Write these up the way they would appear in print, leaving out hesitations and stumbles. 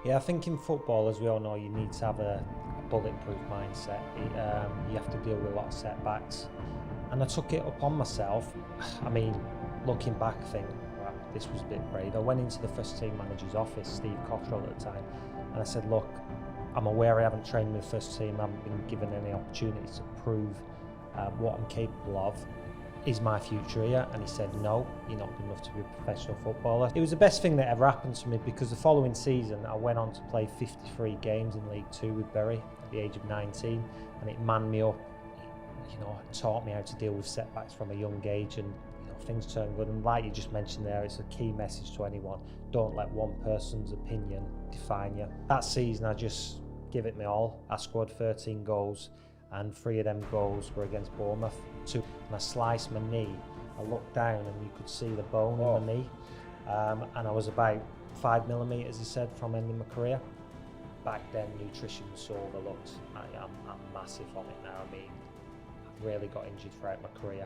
Yeah, I think in football, as we all know, you need to have a bulletproof mindset. You have to deal with a lot of setbacks. And I took it upon myself. I mean, looking back, I think, wow, this was a bit brave. I went into the first team manager's office, Steve Cottrell at the time, and I said, look, I'm aware I haven't trained with the first team, I haven't been given any opportunities to prove what I'm capable of. Is my future here? And he said, no, you're not good enough to be a professional footballer. It was the best thing that ever happened to me, because the following season I went on to play 53 games in League Two with Bury at the age of 19, and it manned me up. It taught me how to deal with setbacks from a young age, and things turn good. And like you just mentioned there, it's a key message to anyone: don't let one person's opinion define you. That season I just give it my all. I scored 13 goals, and 3 of them goals were against Bournemouth. And I sliced my knee. I looked down and you could see the bone in my knee, and I was about 5 millimetres, he said, from ending my career. Back then, nutrition was so overlooked. I'm massive on it now. I mean, I've really got injured throughout my career.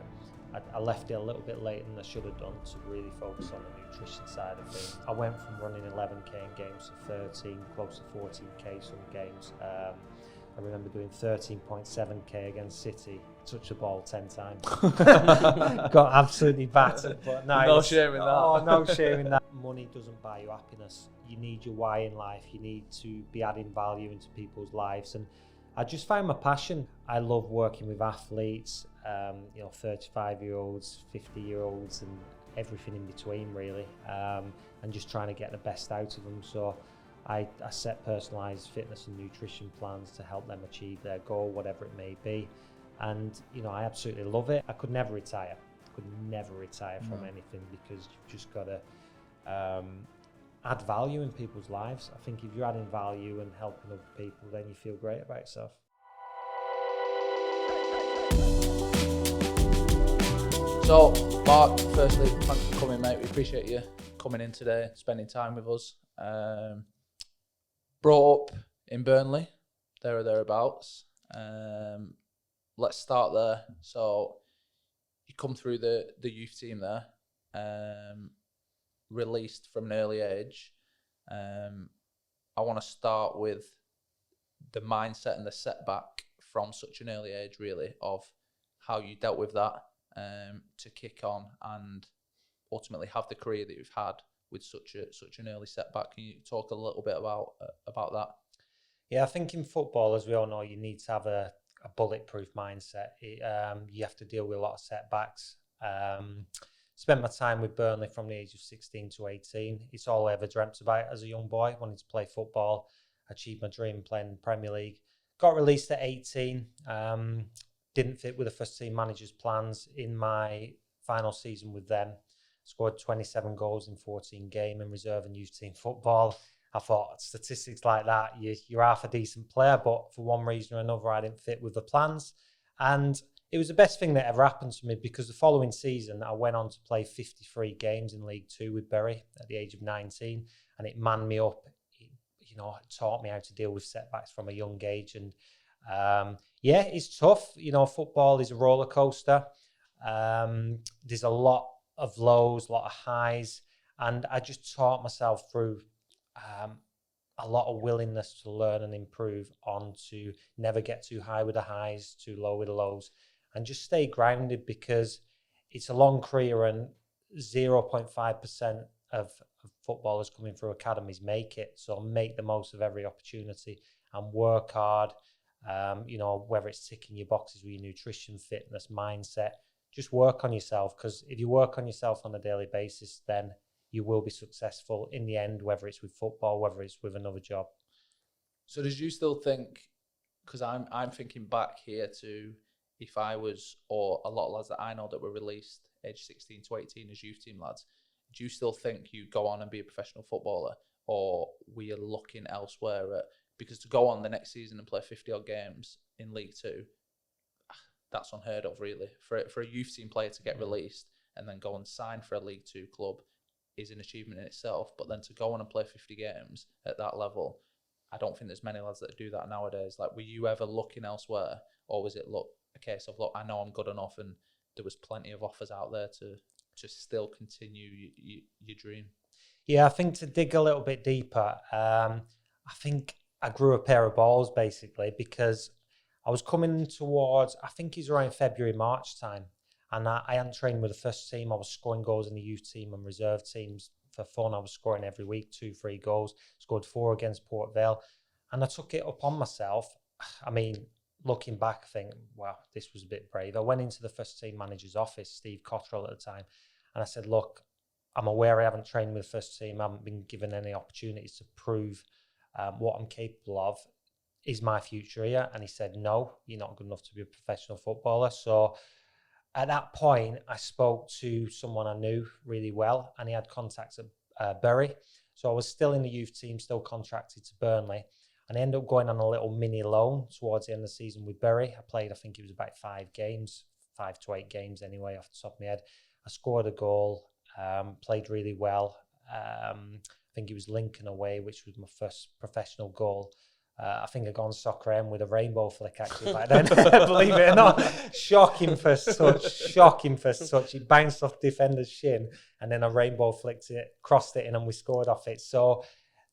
I left it a little bit later than I should have done to really focus on the nutrition side of things. I went from running 11k in games to 13, close to 14k some games. I remember doing 13.7k against City, touched the ball 10 times. Got absolutely battered, but no shame in that. Oh, no shame in that. Money doesn't buy you happiness. You need your why in life. You need to be adding value into people's lives. And I just found my passion. I love working with athletes, 35-year-olds, 50-year-olds, and everything in between, really, and just trying to get the best out of them. So I set personalised fitness and nutrition plans to help them achieve their goal, whatever it may be. And, I absolutely love it. I could never retire. From anything, because you've just got to add value in people's lives. I think if you're adding value and helping other people, then you feel great about yourself. So, Marc, firstly, thanks for coming, mate. We appreciate you coming in today, spending time with us. Brought up in Burnley, there or thereabouts. Let's start there. So, you come through the youth team there, released from an early age. I want to start with the mindset and the setback from such an early age, really, of how you dealt with that to kick on and ultimately have the career that you've had with such an early setback. Can you talk a little bit about that? Yeah, I think in football, as we all know, you need to have a bulletproof mindset. You have to deal with a lot of setbacks. Spent my time with Burnley from the age of 16 to 18. It's all I ever dreamt about as a young boy. Wanted to play football. Achieved my dream playing in the Premier League. Got released at 18. Didn't fit with the first team manager's plans. In my final season with them, scored 27 goals in 14 games in reserve and youth team football. I thought, statistics like that, you're half a decent player, but for one reason or another, I didn't fit with the plans. And it was the best thing that ever happened to me, because the following season I went on to play 53 games in League Two with Bury at the age of 19, and it manned me up. It taught me how to deal with setbacks from a young age. And it's tough. Football is a roller coaster. There's a lot of lows, a lot of highs, and I just taught myself through a lot of willingness to learn and improve on to never get too high with the highs, too low with the lows, and just stay grounded, because it's a long career and 0.5% of footballers coming through academies make it. So make the most of every opportunity and work hard, whether it's ticking your boxes with your nutrition, fitness, mindset. Just work on yourself, because if you work on yourself on a daily basis, then you will be successful in the end, whether it's with football, whether it's with another job. So did you still think, because I'm thinking back here to if I was, or a lot of lads that I know that were released age 16 to 18 as youth team lads, do you still think you'd go on and be a professional footballer, or were you looking elsewhere because to go on the next season and play 50 odd games in League Two, that's unheard of, really. For a youth team player to get released and then go and sign for a League Two club is an achievement in itself. But then to go on and play 50 games at that level, I don't think there's many lads that do that nowadays. Like, were you ever looking elsewhere, or was it a case of, look, I know I'm good enough, and there was plenty of offers out there to still continue your dream? Yeah, I think to dig a little bit deeper, I think I grew a pair of balls basically because I was coming towards, I think it's around February, March time. And I hadn't trained with the first team. I was scoring goals in the youth team and reserve teams for fun. I was scoring every week, 2-3 goals, scored 4 against Port Vale. And I took it upon myself. I mean, looking back, I think, wow, this was a bit brave. I went into the first team manager's office, Steve Cottrell at the time, and I said, look, I'm aware I haven't trained with the first team. I haven't been given any opportunities to prove what I'm capable of. Is my future here? And he said, no, you're not good enough to be a professional footballer. So at that point, I spoke to someone I knew really well, and he had contacts at Bury. So I was still in the youth team, still contracted to Burnley. And I ended up going on a little mini loan towards the end of the season with Bury. I played, I think it was about 5 to 8 games anyway, off the top of my head. I scored a goal, played really well. I think it was Lincoln away, which was my first professional goal. I think I got on Soccer M with a rainbow flick actually back then, believe it or not. Shocking first touch. It bounced off defender's shin and then a rainbow flicked it, crossed it in and we scored off it. So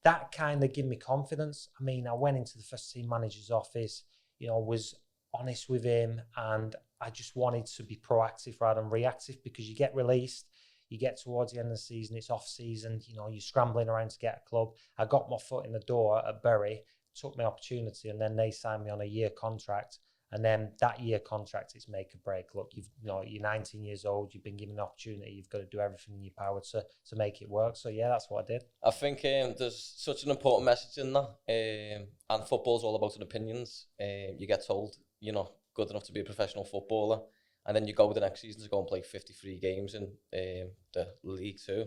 that kind of gave me confidence. I mean, I went into the first team manager's office, was honest with him and I just wanted to be proactive rather than reactive because you get released, you get towards the end of the season, it's off season, you're scrambling around to get a club. I got my foot in the door at Bury, took my opportunity and then they signed me on a year contract. And then that year contract is make or break. Look, you're 19 years old, you've been given an opportunity, you've got to do everything in your power to make it work. So yeah, that's what I did. I think there's such an important message in that. And football's all about opinions. You get told you're not good enough to be a professional footballer. And then you go the next season to go and play 53 games in the League Two.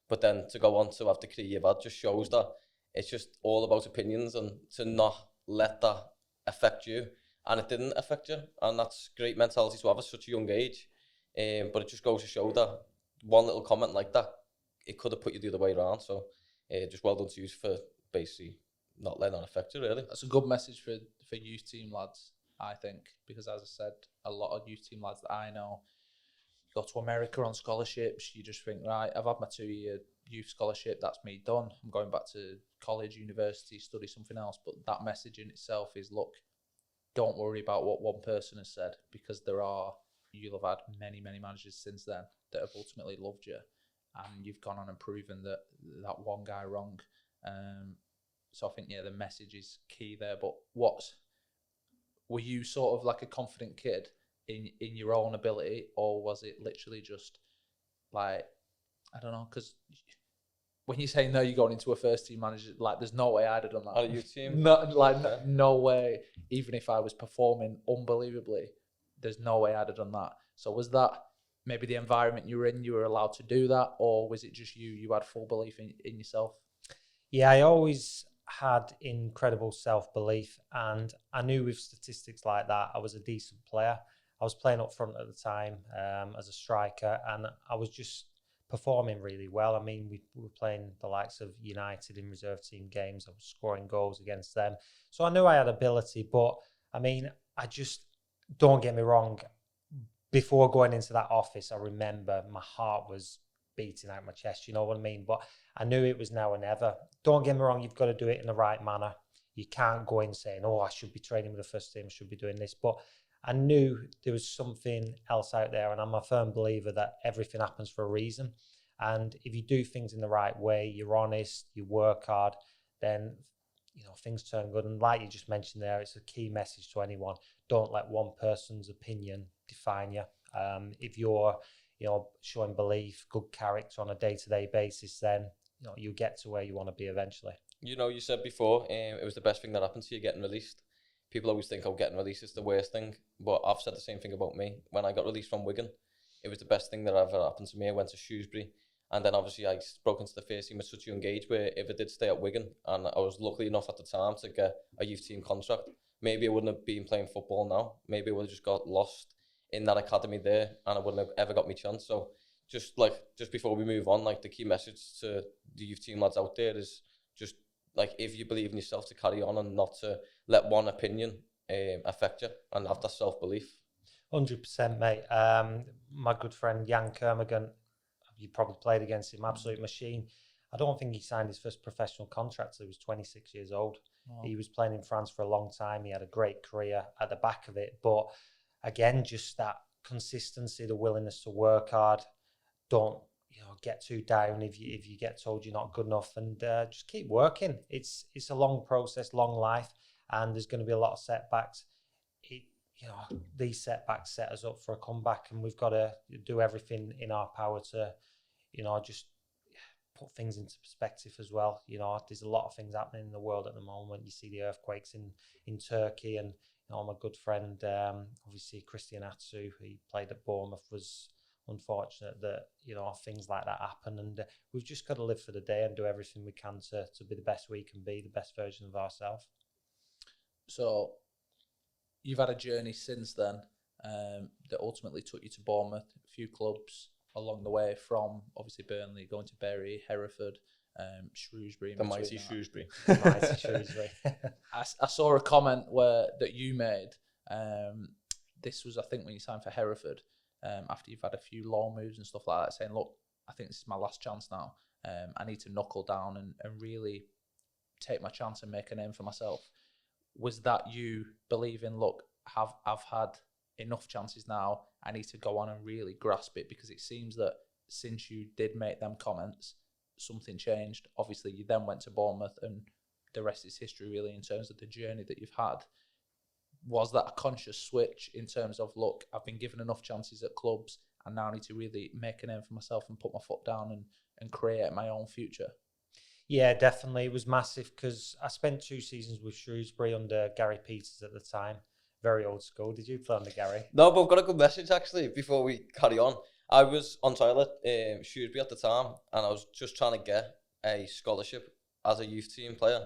But then to go on to have the career you've had just shows that it's just all about opinions and to not let that affect you. And it didn't affect you. And that's great mentality to have at such a young age. But it just goes to show that one little comment like that, it could have put you the other way around. So just well done to you for basically not letting that affect you, really. That's a good message for youth team lads, I think. Because as I said, a lot of youth team lads that I know go to America on scholarships. You just think, right, I've had my 2-year youth scholarship, that's me done. I'm going back to college, university, study something else. But that message in itself is, look, don't worry about what one person has said because you'll have had many, many managers since then that have ultimately loved you and you've gone on and proven that one guy wrong. So I think, the message is key there. But were you sort of like a confident kid in your own ability, or was it literally just like, I don't know, because when you say no, you're going into a first team manager, like there's no way I'd have done that. On a youth team? No way. Even if I was performing unbelievably, there's no way I'd have done that. So was that maybe the environment you were in, you were allowed to do that, or was it just you had full belief in yourself? Yeah, I always had incredible self-belief and I knew with statistics like that, I was a decent player. I was playing up front at the time as a striker and I was just performing really well. I mean, we were playing the likes of United in reserve team games. I was scoring goals against them. So I knew I had ability, but I mean, don't get me wrong, before going into that office, I remember my heart was beating out my chest, you know what I mean? But I knew it was now or never. Don't get me wrong, you've got to do it in the right manner. You can't go in saying, I should be training with the first team, I should be doing this. But I knew there was something else out there, and I'm a firm believer that everything happens for a reason. And if you do things in the right way, you're honest, you work hard, then things turn good. And like you just mentioned there, it's a key message to anyone. Don't let one person's opinion define you. If you're showing belief, good character on a day-to-day basis, then you'll get to where you want to be eventually. You said before it was the best thing that happened to you getting released. People always think, getting released is the worst thing. But I've said the same thing about me. When I got released from Wigan, it was the best thing that ever happened to me. I went to Shrewsbury. And then obviously I broke into the first team at such a young age where if I did stay at Wigan, and I was lucky enough at the time to get a youth team contract, maybe I wouldn't have been playing football now. Maybe I would have just got lost in that academy there and I wouldn't have ever got my chance. So just before we move on, the key message to the youth team lads out there is just if you believe in yourself, to carry on and not to let one opinion affect you and have that self-belief. 100%, mate. My good friend Jan Kermigan, you probably played against him, absolute machine. I don't think he signed his first professional contract till he was 26 years old. Oh. He was playing in France for a long time. He had a great career at the back of it. But again, just that consistency, the willingness to work hard. Don't get too down if you get told you're not good enough, and just keep working. It's a long process, long life, and there's going to be a lot of setbacks. These setbacks set us up for a comeback, and we've got to do everything in our power to, just put things into perspective as well. There's a lot of things happening in the world at the moment. You see the earthquakes in Turkey, and my good friend, obviously Christian Atsu, he played at Bournemouth, was unfortunate that things like that happen, and we've just got to live for the day and do everything we can to be the best we can be, the best version of ourselves. So you've had a journey since then that ultimately took you to Bournemouth, a few clubs along the way, from obviously Burnley, going to Bury, Hereford, Shrewsbury. The mighty Shrewsbury. I saw a comment that you made. This was, I think, when you signed for Hereford, after you've had a few loan moves and stuff like that, saying, look, I think this is my last chance now. I need to knuckle down and really take my chance and make a name for myself. Was that you believing, look, I've had enough chances now, I need to go on and really grasp it? Because it seems that since you did make them comments, something changed. Obviously, you then went to Bournemouth, and the rest is history, really, in terms of the journey that you've had. Was that a conscious switch in terms of, look, I've been given enough chances at clubs, and now I need to really make a name for myself and put my foot down and create my own future? Yeah, definitely. It was massive, because I spent 2 seasons with Shrewsbury under Gary Peters at the time. Very old school. Did you play under Gary? No, but I've got a good message, actually, before we carry on. I was on trial at Shrewsbury at the time, and I was just trying to get a scholarship as a youth team player.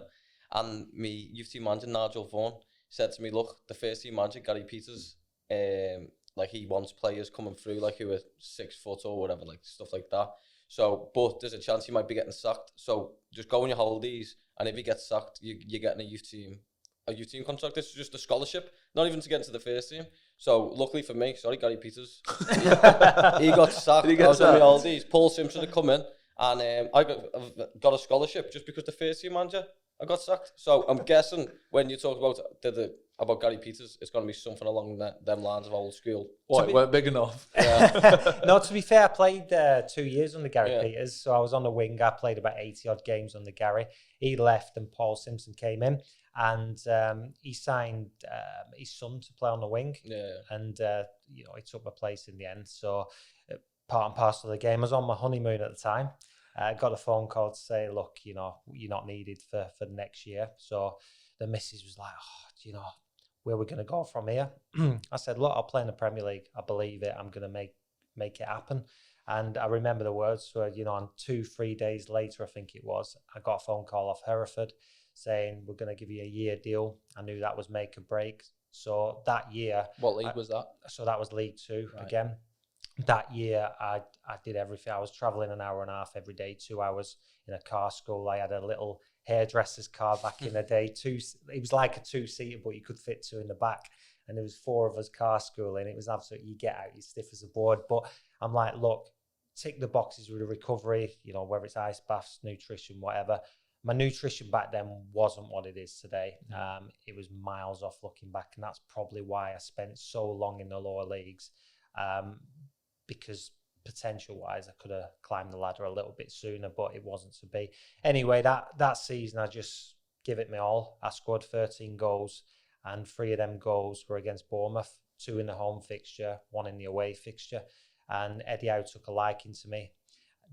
And me youth team manager, Nigel Vaughan, said to me, look, the first team manager, Gary Peters, he wants players coming through, who are 6 foot or whatever, stuff like that. So, but there's a chance he might be getting sacked. So just go on your holidays, and if he gets sacked, you're getting a youth team contract. This is just a scholarship, not even to get into the first team. So luckily for me, sorry, Gary Peters, he got sacked. I was on my holidays. Paul Simpson had come in, and I got a scholarship just because the first team manager, I got sacked. So I'm guessing when you talk about Gary Peters, it's going to be something along them lines of old school. Well, it weren't big enough. Yeah. No, to be fair, I played 2 years under Gary Peters. So I was on the wing. I played about 80 odd games under Gary. He left and Paul Simpson came in, and he signed his son to play on the wing. Yeah. And he took my place in the end. So part and parcel of the game. I was on my honeymoon at the time. I got a phone call to say, look, you're not needed for the next year. So the missus was like, where are we going to go from here? I said, look, I'll play in the Premier League. I believe it. I'm going to make it happen. And I remember the words were, on 2-3 days later, I think it was, I got a phone call off Hereford saying, we're going to give you a year deal. I knew that was make or break. So that year... What league was that? So that was League Two again. That year, I did everything. I was travelling an hour and a half every day, 2 hours in a car school. I had a little hairdresser's car back in the day. It was like a 2-seater, but you could fit 2 in the back. And there was 4 of us car schooling. It was absolutely, you get out, you're stiff as a board. But I'm like, look, tick the boxes with the recovery, whether it's ice baths, nutrition, whatever. My nutrition back then wasn't what it is today. It was miles off looking back. And that's probably why I spent so long in the lower leagues. Because potential-wise, I could have climbed the ladder a little bit sooner, but it wasn't to be. Anyway, that season, I just give it my all. I scored 13 goals, and 3 of them goals were against Bournemouth, 2 in the home fixture, 1 in the away fixture. And Eddie Howe took a liking to me.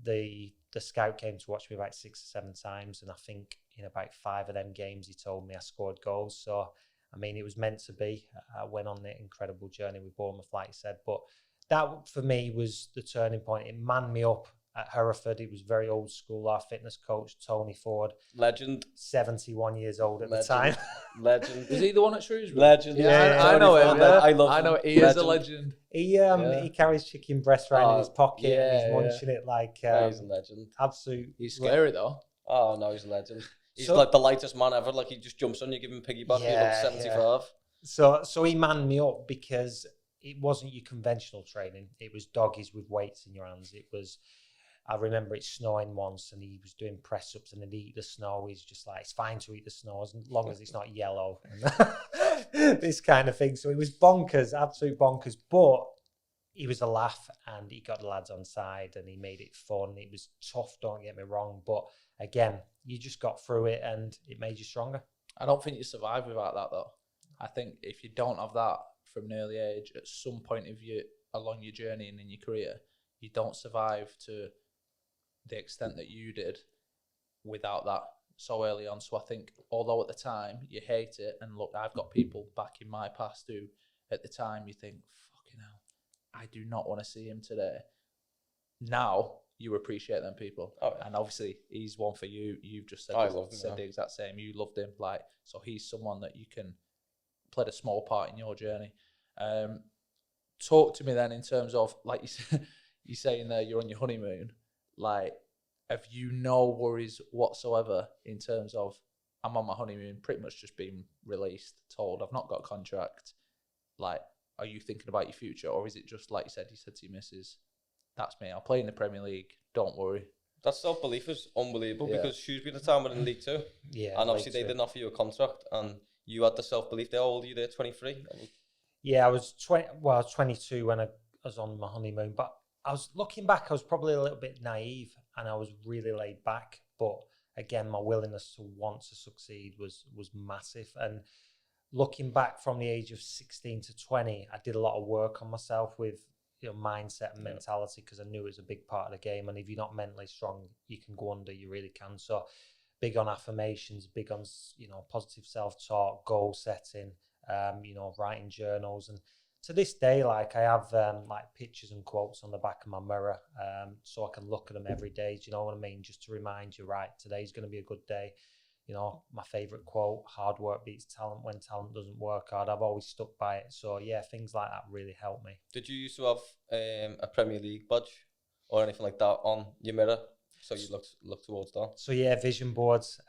The scout came to watch me about 6 or 7 times, and I think in about 5 of them games, he told me I scored goals. So, it was meant to be. I went on the incredible journey with Bournemouth, like you said, but that for me was the turning point. It manned me up at Hereford. It was very old school. Our fitness coach, Tony Ford. Legend. 71 years old at the time. Legend. Was he the one at Shrewsbury? Legend. Yeah, I know him. Yeah. I love him. I know he is a legend. He carries chicken breast around in his pocket and he's munching it like... he's a legend. Absolute. He's scary though. Oh, no, he's a legend. He's like the lightest man ever. He just jumps on you, give him piggyback. He looks 75. So he manned me up because... it wasn't your conventional training. It was doggies with weights in your hands. I remember it snowing once, and he was doing press ups, and then he'd eat the snow. He's just like, it's fine to eat the snow as long as it's not yellow. This kind of thing. So it was bonkers, absolute bonkers. But he was a laugh, and he got the lads on side, and he made it fun. It was tough, don't get me wrong, but again, you just got through it, and it made you stronger. I don't think you survive without that, though. I think if you don't have that from an early age, at some point of you along your journey and in your career, you don't survive to the extent that you did without that so early on. So I think, although at the time you hate it, and look, I've got people back in my past who, at the time, you think, fucking hell, I do not want to see him today. Now you appreciate them people, and obviously he's one for you. You've just said the exact same. You loved him, like, so he's someone that you can played a small part in your journey. Talk to me then in terms of, like you saying there, you're on your honeymoon. Like, have you no worries whatsoever in terms of, I'm on my honeymoon, pretty much just being released, told I've not got a contract? Like, are you thinking about your future, or is it just like you said to your missus, that's me, I'll play in the Premier League, don't worry? That self-belief is unbelievable, because Shrewsbury at the time were in League Two. Yeah. And obviously they didn't offer you a contract, and you had the self-belief there. How old are you there, 23? Yeah, I was 22 when I was on my honeymoon, but I was looking back, I was probably a little bit naive, and I was really laid back. But again, my willingness to want to succeed was massive. And looking back from the age of 16 to 20, I did a lot of work on myself with, mindset and mentality, because I knew it was a big part of the game. And if you're not mentally strong, you can go under, you really can. So big on affirmations, big on, positive self-talk, goal setting, writing journals. And to this day, like, I have like pictures and quotes on the back of my mirror, so I can look at them every day. Do you know what I mean? Just to remind you, right, today's going to be a good day. My favorite quote, hard work beats talent when talent doesn't work hard. I've always stuck by it. So yeah, things like that really help me. Did you used to have a Premier League badge or anything like that on your mirror, so you look towards that? So yeah, vision boards,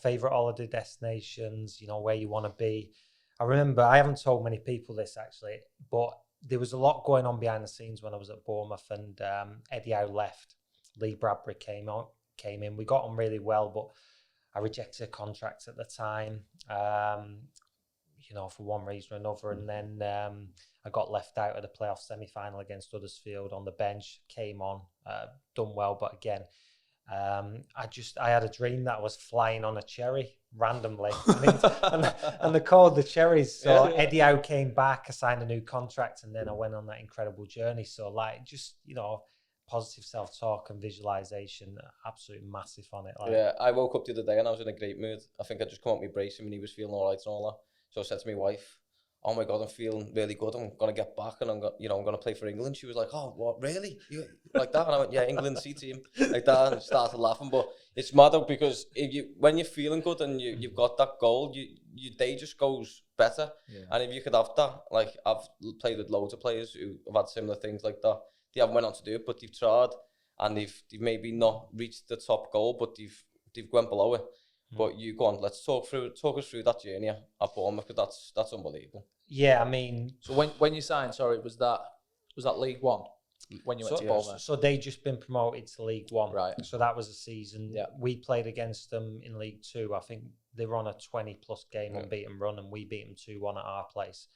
favorite holiday destinations, where you want to be. I remember, I haven't told many people this actually, but there was a lot going on behind the scenes when I was at Bournemouth, and Eddie Howe left. Lee Bradbury came in. We got on really well, but I rejected a contract at the time, for one reason or another. And then I got left out of the playoff semi-final against Huddersfield on the bench, came on, done well. But again, I had a dream that I was flying on a cherry randomly, and they called the cherries. So Eddie Howe came back, I signed a new contract, and then I went on that incredible journey. So like, just, positive self-talk and visualization, absolutely massive on it. Like. Yeah, I woke up the other day and I was in a great mood. I think I just come out my brace and he was feeling all right and all that. So I said to my wife, "Oh my God, I'm feeling really good. I'm gonna get back and I'm gonna play for England." She was like, "Oh, what, really? You like that?" And I went, "Yeah, England C team," like that, and started laughing. But it's mad though, because when you're feeling good and you've got that goal, your day just goes better. Yeah. And if you could have that, like, I've played with loads of players who have had similar things like that. They haven't went on to do it, but they've tried, and they've maybe not reached the top goal, but they've gone below it. But you go on, let's talk us through that journey at Bournemouth, because that's unbelievable. Yeah, I mean, so when you signed, was that League One when you went to Bournemouth? So they just been promoted to League One, right? So that was a season. Yeah, we played against them in League Two. I think they were on a 20+ game unbeaten run, and we beat them 2-1 at our place.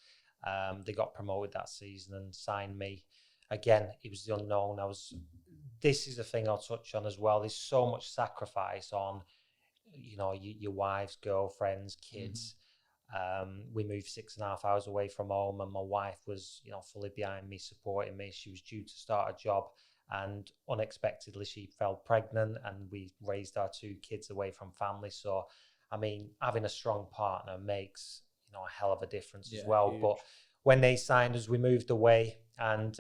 They got promoted that season and signed me. Again, it was the unknown. This is the thing I'll touch on as well. There's so much sacrifice on, your wives, girlfriends, kids. We moved 6.5 hours away from home, and my wife was, fully behind me, supporting me. She was due to start a job, and unexpectedly she fell pregnant, and we raised our 2 kids away from family. So, I mean, having a strong partner makes, a hell of a difference as well. Huge. But when they signed us, we moved away, and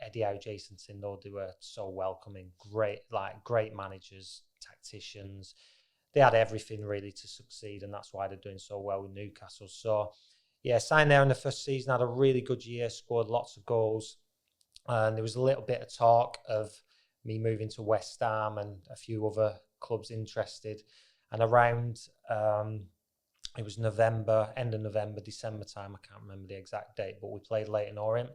Eddie Howe, Jason Tindall, they were so welcoming, great managers, tacticians. They had everything really to succeed, and that's why they're doing so well with Newcastle. So yeah, signed there in the first season, had a really good year, scored lots of goals, and there was a little bit of talk of me moving to West Ham and a few other clubs interested. And around it was November, end of November, December time, I can't remember the exact date, but we played Leyton Orient.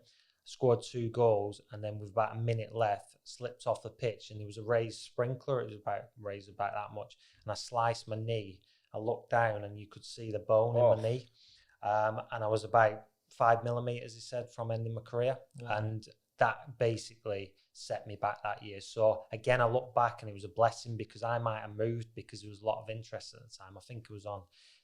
scored 2 goals, and then with about a minute left, slipped off the pitch, and there was a raised sprinkler. It was raised about that much, and I sliced my knee. I looked down, and you could see the bone in my knee, and I was about 5 millimeters, he said, from ending my career, and that basically set me back that year. So again, I look back, and it was a blessing because I might have moved because there was a lot of interest at the time. I think it was on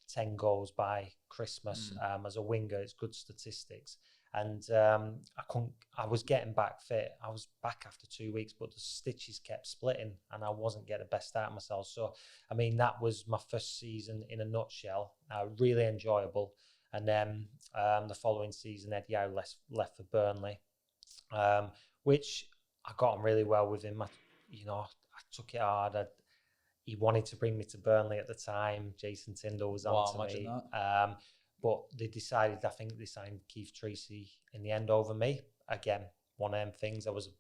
10 goals by Christmas. As a winger, it's good statistics. And I was getting back fit. I was back after 2 weeks, but the stitches kept splitting and I wasn't getting the best out of myself. So, I mean, that was my first season in a nutshell. Really enjoyable. And then the following season, Eddie Howe left for Burnley, which I got on really well with him. I took it hard. He wanted to bring me to Burnley at the time. Jason Tyndall was on to me. But they decided, I think they signed Keith Treacy in the end over me. Again, one of them things. I was a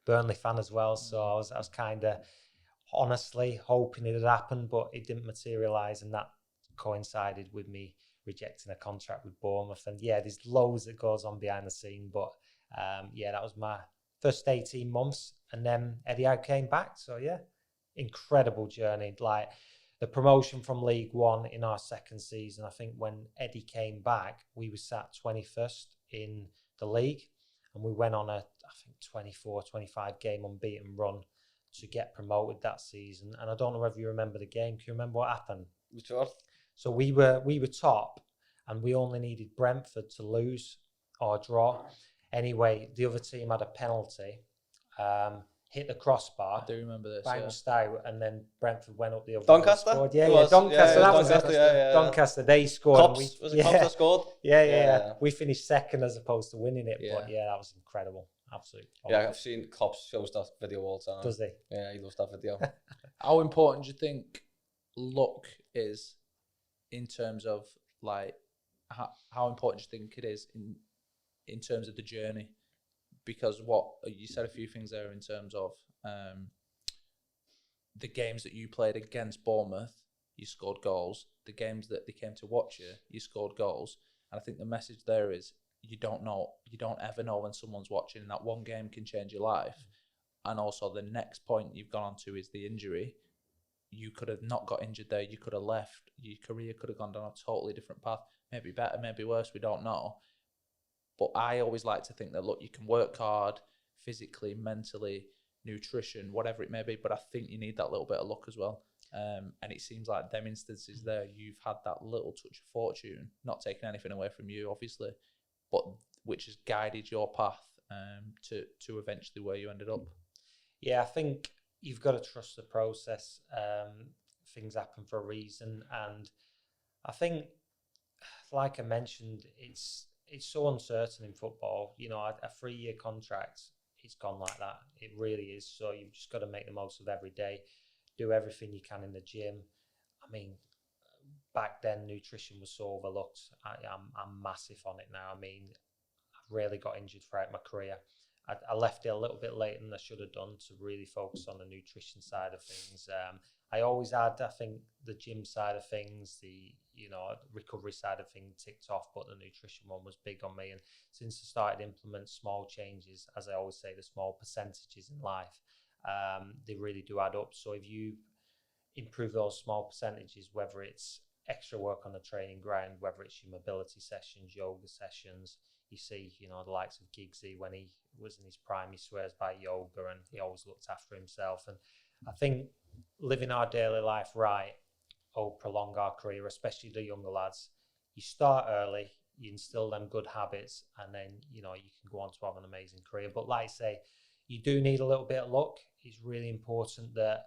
Burnley fan as well, so I was kind of honestly hoping it had happened, but it didn't materialise, and that coincided with me rejecting a contract with Bournemouth. And yeah, there's loads that goes on behind the scene, but that was my first 18 months, and then Eddie Howe came back. So yeah, incredible journey. Like, the promotion from League One in our second season, I think when Eddie came back, we were sat 21st in the league, and we went on a, I think, 24, 25 game unbeaten run to get promoted that season. And I don't know whether you remember the game. Can you remember what happened? Sure. So we were top, and we only needed Brentford to lose or draw. Anyway, the other team had a penalty. Hit the crossbar. I do remember this. Bounced out, and then Brentford went up the other. Doncaster? Scored. Doncaster. That was it. Doncaster. They scored. Cops, was it Cops that scored? Yeah. We finished second as opposed to winning it. Yeah. But that was incredible. Absolutely. Yeah, I've seen Cops shows that video all the time. Does he? Yeah, he loves that video. How important do you think luck is in terms of, like, how important do you think it is in terms of the journey? Because what you said a few things there in terms of the games that you played against Bournemouth, you scored goals. The games that they came to watch you scored goals. And I think the message there is you don't ever know when someone's watching, and that one game can change your life. And also the next point you've gone on to is the injury. You could have not got injured there. You could have left. Your career could have gone down a totally different path. Maybe better, maybe worse. We don't know. But I always like to think that, look, you can work hard physically, mentally, nutrition, whatever it may be, but I think you need that little bit of luck as well. And it seems like them instances there, you've had that little touch of fortune, not taking anything away from you, obviously, but which has guided your path to eventually where you ended up. Yeah, I think you've got to trust the process. Things happen for a reason. And I think, like I mentioned, it's so uncertain in football. A 3-year contract, it's gone like that. It really is. So you've just got to make the most of every day, do everything you can in the gym. I mean, back then, nutrition was so overlooked. I'm massive on it now. I mean, I've rarely got injured throughout my career. I left it a little bit later than I should have done to really focus on the nutrition side of things. I always had, I think, the gym side of things, the recovery side of things ticked off, but the nutrition one was big on me. And since I started to implement small changes, as I always say, the small percentages in life, they really do add up. So if you improve those small percentages, whether it's extra work on the training ground, whether it's your mobility sessions, yoga sessions, you see, the likes of Giggsy, when he was in his prime, he swears by yoga and he always looked after himself. And I think living our daily life right will prolong our career, especially the younger lads. You start early, you instill them good habits, and then, you can go on to have an amazing career. But like I say, you do need a little bit of luck. It's really important that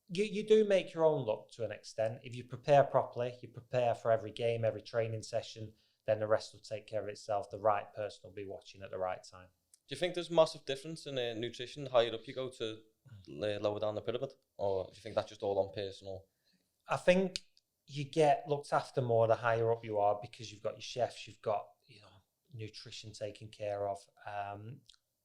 you do make your own luck to an extent. If you prepare properly, you prepare for every game, every training session, then the rest will take care of itself. The right person will be watching at the right time. Do you think there's a massive difference in nutrition, the higher up you go to lower down the pyramid? Or do you think that's just all on personal? I think you get looked after more the higher up you are, because you've got your chefs, you've got nutrition taken care of.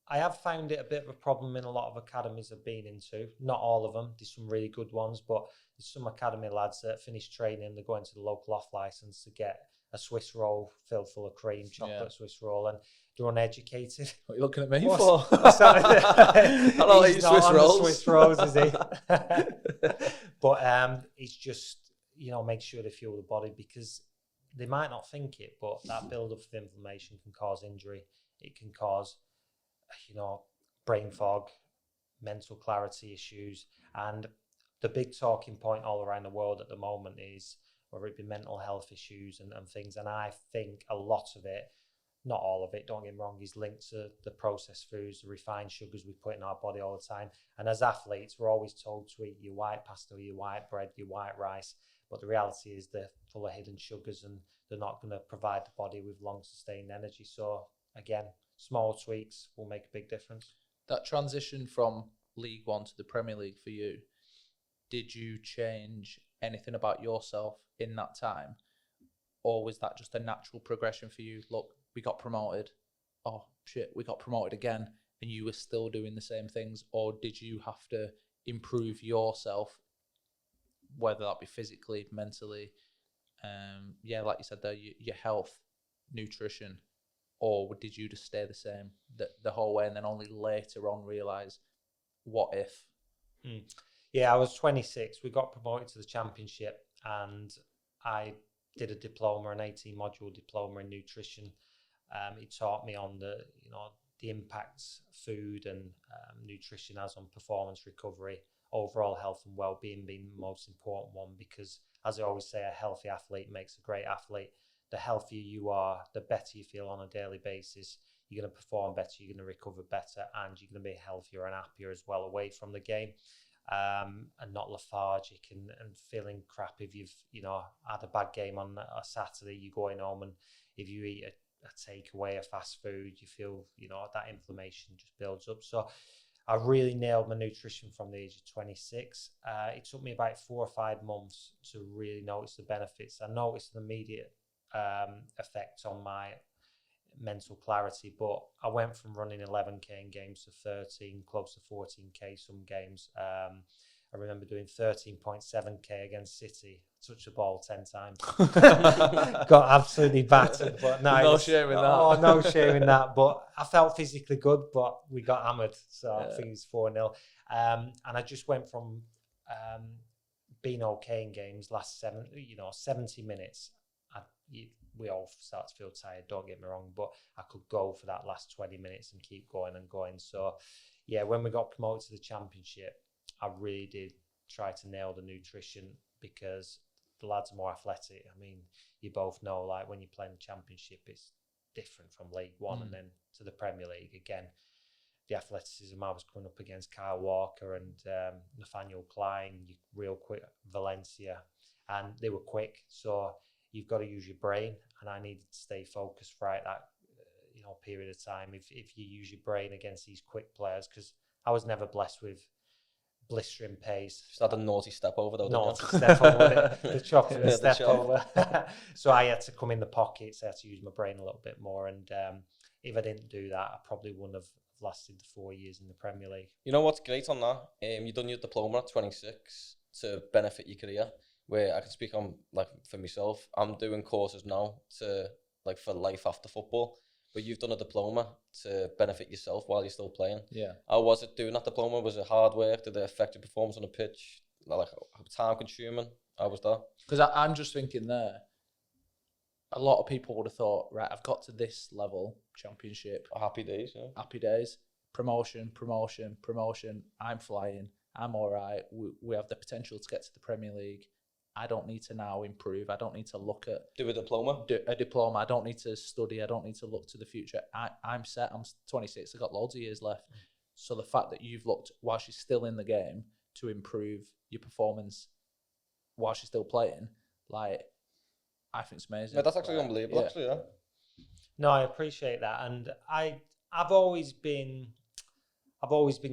I have found it a bit of a problem in a lot of academies I've been into. Not all of them. There's some really good ones, but there's some academy lads that finish training, they go into the local off license to get a Swiss roll filled full of cream, chocolate Yeah. Swiss roll, and they're uneducated. What are you looking at me What's- for? what's that? I don't eat He's not Swiss on the rolls. Swiss rolls, is he? But it's just, make sure they fuel the body, because they might not think it, but that build-up of inflammation can cause injury. It can cause, brain fog, mental clarity issues. And the big talking point all around the world at the moment is whether it be mental health issues and things. And I think a lot of it, not all of it, don't get me wrong, is linked to the processed foods, the refined sugars we put in our body all the time. And as athletes, we're always told to eat your white pasta, your white bread, your white rice. But the reality is they're full of hidden sugars, and they're not going to provide the body with long sustained energy. So again, small tweaks will make a big difference. That transition from League One to the Premier League for you, did you change anything about yourself in that time? Or was that just a natural progression for you? Look, we got promoted. Oh, shit, we got promoted again. And you were still doing the same things? Or did you have to improve yourself, whether that be physically, mentally, like you said there, your health, nutrition? Or did you just stay the same the whole way and then only later on realise, what if? Yeah, I was 26. We got promoted to the Championship, and I did a diploma, an 18-module diploma in nutrition. It taught me on the impacts food and nutrition has on performance recovery, overall health and well-being being the most important one, because, as I always say, a healthy athlete makes a great athlete. The healthier you are, the better you feel on a daily basis. You're going to perform better, you're going to recover better, and you're going to be healthier and happier as well away from the game, and not lethargic and feeling crap if you've had a bad game on a Saturday. You're going home, and if you eat a takeaway, a fast food, you feel that inflammation just builds up. So I really nailed my nutrition from the age of 26. It took me about 4 or 5 months to really notice the benefits. I noticed an immediate effect on my mental clarity, but I went from running 11k in games to 13, close to 14k some games. I remember doing 13.7k against City. Touched the ball 10 times. Got absolutely battered. But no shame in that. Oh, no shame in that. But I felt physically good, but we got hammered. So I think it was 4-0. And I just went from being okay in games, last 70 minutes. We all start to feel tired, don't get me wrong, but I could go for that last 20 minutes and keep going and going. So, yeah, when we got promoted to the Championship, I really did try to nail the nutrition, because the lads are more athletic. I mean, you both know, like, when you play in the Championship, it's different from League One and then to the Premier League. Again, the athleticism, I was coming up against Kyle Walker and Nathaniel Klein, real quick, Valencia, and they were quick. So you've got to use your brain, and I needed to stay focused throughout that period of time. If you use your brain against these quick players, because I was never blessed with blistering pace. It's not a naughty step over though. Naughty step over, the chocolate step chop. over. So I had to come in the pockets. I had to use my brain a little bit more, and if I didn't do that, I probably wouldn't have lasted the 4 years in the Premier League. You know what's great on that? You done your diploma at 26 to benefit your career. Where I can speak on, like, for myself, I'm doing courses now to, like, for life after football, but you've done a diploma to benefit yourself while you're still playing. Yeah. How was it doing that diploma? Was it hard work? Did it affect your performance on the pitch? Like, time consuming? How was that? Because I'm just thinking there, a lot of people would have thought, right, I've got to this level, Championship. Happy days, yeah. Happy days. Promotion. I'm flying. I'm all right. We have the potential to get to the Premier League. I don't need to now improve. I don't need to look at... Do a diploma? A diploma. I don't need to study. I don't need to look to the future. I'm set. I'm 26. I've got loads of years left. So the fact that you've looked, while she's still in the game, to improve your performance while she's still playing, like, I think it's amazing. Yeah, that's actually unbelievable, actually, yeah. No, I appreciate that. And I've always been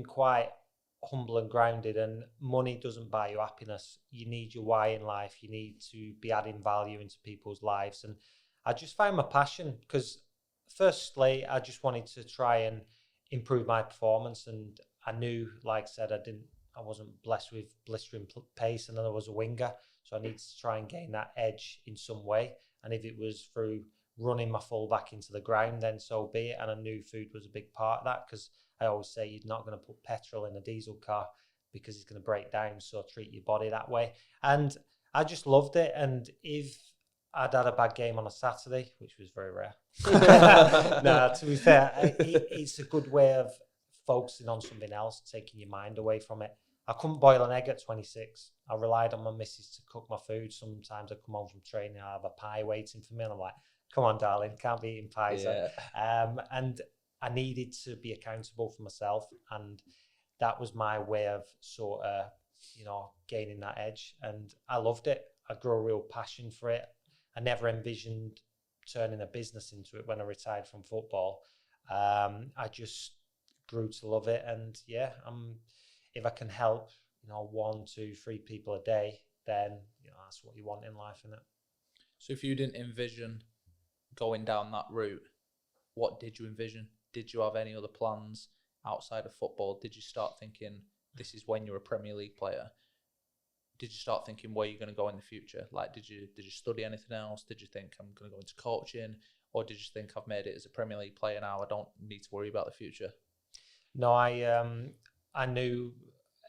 quite humble and grounded, and money doesn't buy you happiness. You need your why in life. You need to be adding value into people's lives. And I just found my passion, because firstly, I just wanted to try and improve my performance. And I knew, like I said, I wasn't blessed with blistering pace, and then I was a winger. So I needed to try and gain that edge in some way. And if it was through running my full back into the ground, then so be it. And I knew food was a big part of that, because I always say you're not going to put petrol in a diesel car because it's going to break down. So treat your body that way. And I just loved it. And if I'd had a bad game on a Saturday, which was very rare. No, to be fair, it's a good way of focusing on something else, taking your mind away from it. I couldn't boil an egg at 26. I relied on my missus to cook my food. Sometimes I come home from training, I have a pie waiting for me, and I'm like, come on, darling, can't be eating pies. Yeah. And I needed to be accountable for myself, and that was my way of sort of, gaining that edge. And I loved it. I grew a real passion for it. I never envisioned turning a business into it when I retired from football. I just grew to love it. And yeah, if I can help, 1, 2, 3 people a day, then that's what you want in life, isn't it? So if you didn't envision going down that route, what did you envision? Did you have any other plans outside of football? Did you start thinking this is when you're a Premier League player? Did you start thinking where you're going to go in the future? Like, did you study anything else? Did you think I'm going to go into coaching? Or did you think I've made it as a Premier League player now, I don't need to worry about the future? No, I knew,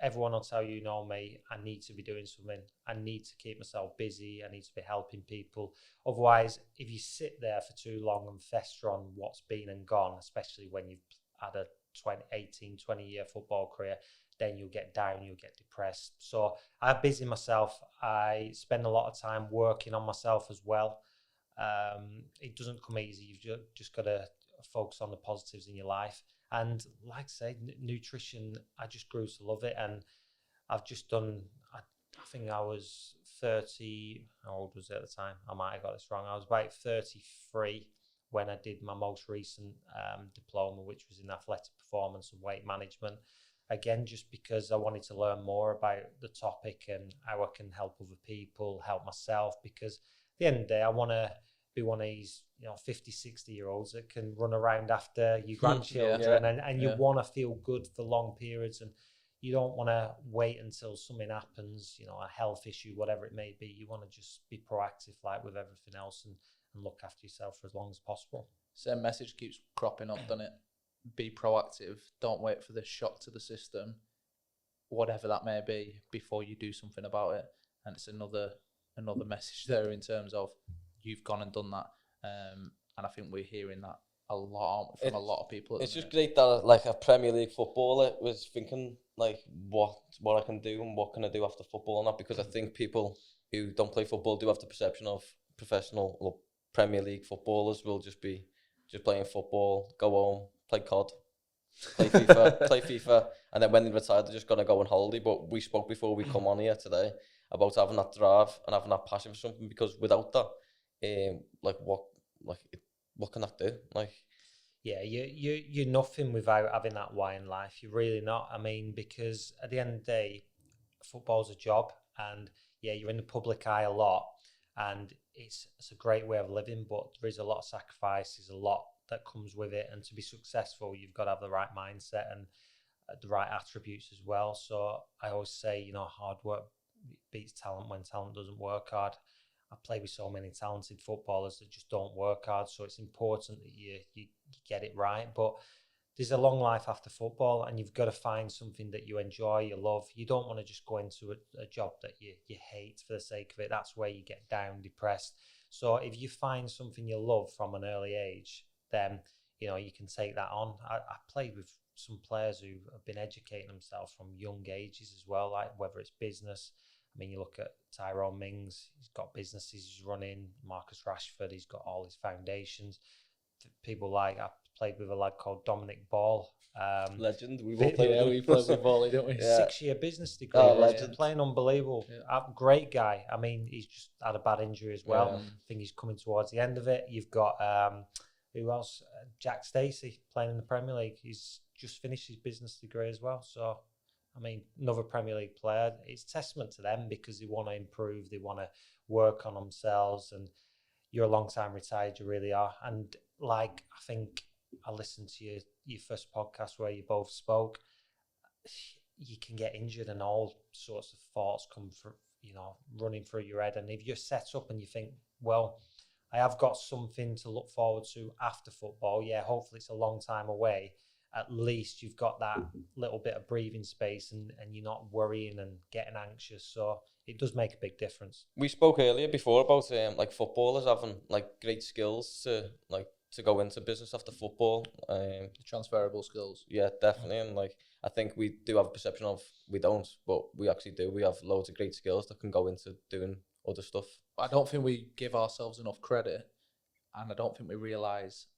everyone will tell you, me, I need to be doing something. I need to keep myself busy. I need to be helping people. Otherwise, if you sit there for too long and fester on what's been and gone, especially when you've had a 20-year football career, then you'll get down, you'll get depressed. So I busy myself. I spend a lot of time working on myself as well. It doesn't come easy. You've just got to focus on the positives in your life. And like I say, nutrition, I just grew to love it. And I've just done, I think I was 30, how old was it at the time? I might have got this wrong. I was about 33 when I did my most recent diploma, which was in athletic performance and weight management. Again, just because I wanted to learn more about the topic and how I can help other people, help myself, because at the end of the day, I want to be one of these 50, 60-year-olds that can run around after your grandchildren. And you want to feel good for long periods, and you don't want to wait until something happens, a health issue, whatever it may be. You want to just be proactive like with everything else, and look after yourself for as long as possible. Same message keeps cropping up, doesn't it? Be proactive. Don't wait for the shock to the system, whatever that may be, before you do something about it. And it's another message there in terms of you've gone and done that. And I think we're hearing that a lot from a lot of people. It's just great that like a Premier League footballer was thinking like what I can do and what can I do after football and that, because I think people who don't play football do have the perception of professional or Premier League footballers will just be playing football, go home, play COD, play FIFA, and then when they retire, they're just going to go on holiday. But we spoke before we come on here today about having that drive and having that passion for something, because without that, what can that do? Yeah, you're nothing without having that why in life. You're really not. I mean, because at the end of the day, football's a job, and yeah, you're in the public eye a lot, and it's a great way of living, but there is a lot of sacrifices, a lot that comes with it, and to be successful, you've got to have the right mindset and the right attributes as well. So I always say, hard work beats talent when talent doesn't work hard. I play with so many talented footballers that just don't work hard, so it's important that you get it right. But there's a long life after football, and you've got to find something that you enjoy, you love. You don't want to just go into a job that you hate for the sake of it. That's where you get down, depressed. So if you find something you love from an early age, then you can take that on. I played with some players who have been educating themselves from young ages as well, like whether it's business. I mean, you look at Tyrone Mings, he's got businesses he's running. Marcus Rashford, he's got all his foundations. People like, I played with a lad called Dominic Ball. Legend. We played with Ball, didn't we? Yeah. 6-year business degree. Legend. Playing unbelievable. Yeah. Great guy. I mean, he's just had a bad injury as well. Yeah. I think he's coming towards the end of it. You've got, who else? Jack Stacey playing in the Premier League. He's just finished his business degree as well. So, I mean, another Premier League player. It's testament to them because they want to improve. They want to work on themselves. And you're a long time retired. You really are. And I think I listened to your first podcast where you both spoke. You can get injured and all sorts of thoughts come running through your head. And if you're set up and you think, well, I have got something to look forward to after football. Yeah, hopefully it's a long time away. At least you've got that little bit of breathing space, and you're not worrying and getting anxious. So it does make a big difference. We spoke earlier before about like footballers having like great skills to go into business after football. Transferable skills. Yeah, definitely. And like I think we do have a perception of we don't, but we actually do. We have loads of great skills that can go into doing other stuff. I don't think we give ourselves enough credit, and I don't think we realise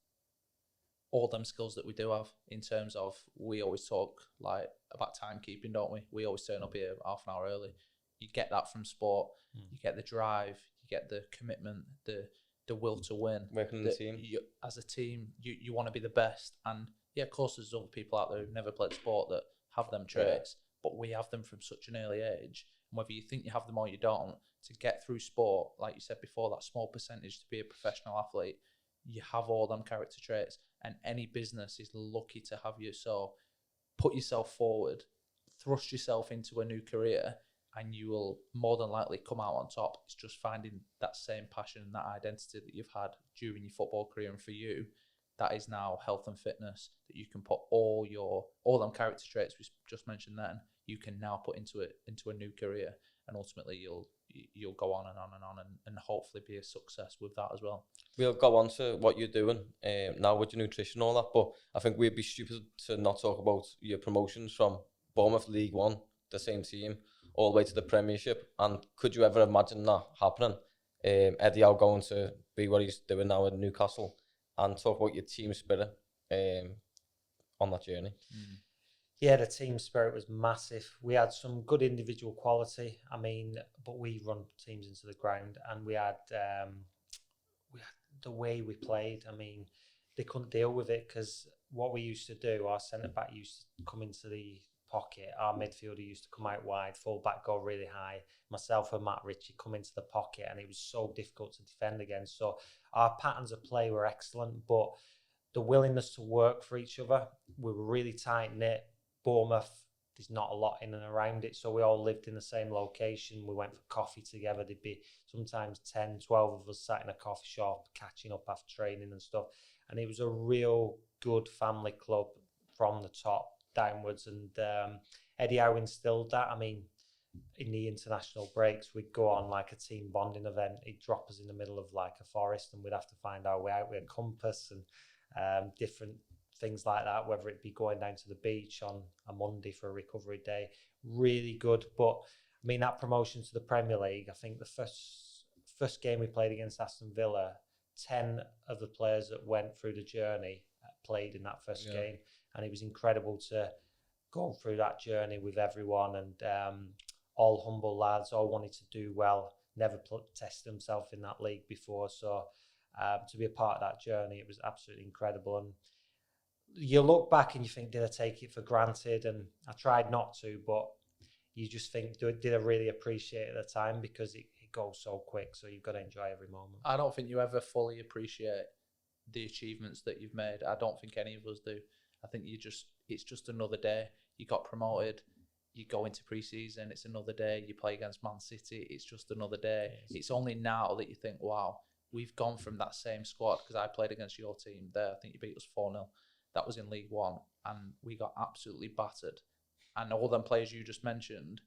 all them skills that we do have in terms of, we always talk like about timekeeping, don't we? We always turn up here half an hour early. You get that from sport. You get the drive, you get the commitment, the will to win. Working in the team. As a team, you want to be the best. And yeah, of course, there's other people out there who've never played sport that have them traits, but we have them from such an early age. And whether you think you have them or you don't, to get through sport, like you said before, that small percentage to be a professional athlete, you have all them character traits. And any business is lucky to have you. So put yourself forward, thrust yourself into a new career, and you will more than likely come out on top. It's just finding that same passion and that identity that you've had during your football career. And for you, that is now health and fitness, that you can put all them character traits we just mentioned then, you can now put into a new career. And ultimately you'll go on and on and on, and hopefully be a success with that as well. We'll go on to what you're doing now with your nutrition and all that, but I think we'd be stupid to not talk about your promotions from Bournemouth League One, the same team, all the way to the Premiership. And could you ever imagine that happening? Eddie Howe going to be what he's doing now at Newcastle, and talk about your team spirit on that journey. Yeah, the team spirit was massive. We had some good individual quality. I mean, but we run teams into the ground, and we had the way we played. I mean, they couldn't deal with it, because what we used to do, our centre back used to come into the pocket, our midfielder used to come out wide, full back go really high. Myself and Matt Ritchie come into the pocket, and it was so difficult to defend against. So our patterns of play were excellent, but the willingness to work for each other, we were really tight knit. Bournemouth, there's not a lot in and around it, so we all lived in the same location. We went for coffee together. There'd be sometimes 10, 12 of us sat in a coffee shop catching up after training and stuff, and it was a real good family club from the top downwards. And Eddie Howe instilled that. I mean, in the international breaks, we'd go on like a team bonding event. He'd drop us in the middle of like a forest, and we'd have to find our way out with a compass and different things like that, whether it be going down to the beach on a Monday for a recovery day. Really good. But I mean, that promotion to the Premier League, I think the first game we played against Aston Villa, 10 of the players that went through the journey played in that first game, and it was incredible to go through that journey with everyone, and all humble lads, all wanted to do well, never tested themselves in that league before. So to be a part of that journey, it was absolutely incredible. And you look back and you think, did I take it for granted? And I tried not to, but you just think, did I really appreciate it at the time? Because it goes so quick, so you've got to enjoy every moment. I don't think you ever fully appreciate the achievements that you've made. I don't think any of us do. I think it's just another day. You got promoted, you go into pre-season, it's another day. You play against Man City, it's just another day. It's only now that you think, wow, we've gone from that same squad, because I played against your team there. I think you beat us 4-0. That was in League One, and we got absolutely battered. And all them players you just mentioned,